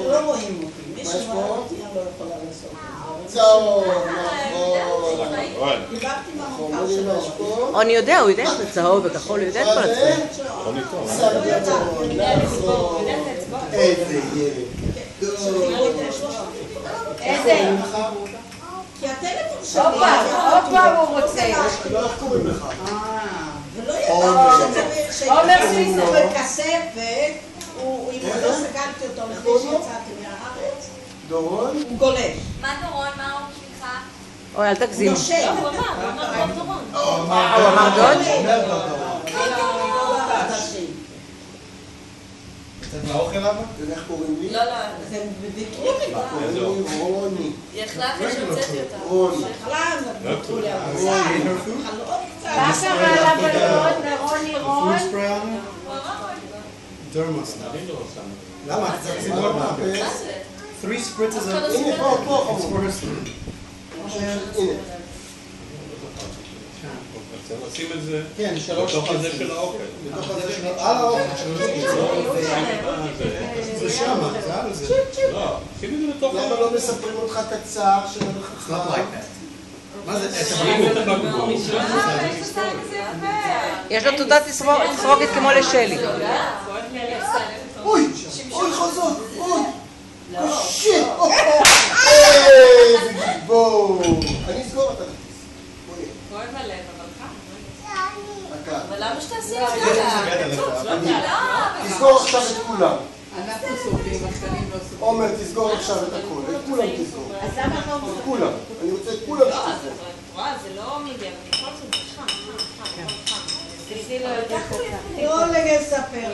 שלא רואים אותי. מי שרואה אותי אני לא יכולה לעשות את זה. צהוב, נכון. דיברתי עם המוכר שלו. אני יודע, הוא יודע את הצהוב וכחול, הוא יודע את כל הצבעים. רוני טוב. איזה ילד. איזה? כי הטלפון שלי... הופה, הוא רוצה. לא איך קוראים לך? ולא ידעתי עומר סיסר. בכספת, אם לא סגרתי אותו לפני שיצאתי מהארץ, דורון? הוא גולש. מה דורון? מה הוא שלך? אוי, אל תגזים. נושם. הוא אמר דורון. הוא אמר דוד? קצת לאוכל אבא? איך קוראים לי? לא, לא. זה בדיוק. קוראים לי רוני. היא יכלה אחרי שהוצאתי אותה. רוני. בכלל, נתנו לי רוני. חלום קצת. מה קרה לבלון לרוני רון? Dermos now. למה? תשים עוד מה? 3 spritzes of... הנה, פה. It's for her skin. הנה. צריך לשים את זה כן, 3 בתוך הזה של האוכל. בתוך הזה של... על האוכל. זה שמה, זה על זה. לא, שים את זה בתוך למה לא מספרים אותך את הצער של It's not הנכחה? like that. מה זה? שים את הבקבוק. יש לך כזה יפה. יש לו תעודת סרוגת כמו לשלי. אוי, חזות, אוי, שיט, איזה גיבור. אני אסגור את הכרטיס. כואב הלב, אבל ככה. אתה. אבל למה שתעשי את זה? תסגור עכשיו את כולם. אנחנו סופרים, הקטנים לא סופרים. עומר, תסגור עכשיו את הכל. את כולם תסגור. אז למה לא את כולם. אני רוצה את כולם לא, שתסגור. את רואה, זה לא מידי, אבל בכל זאת זה חם. תעשי לו יותר חוקה. לא לספר.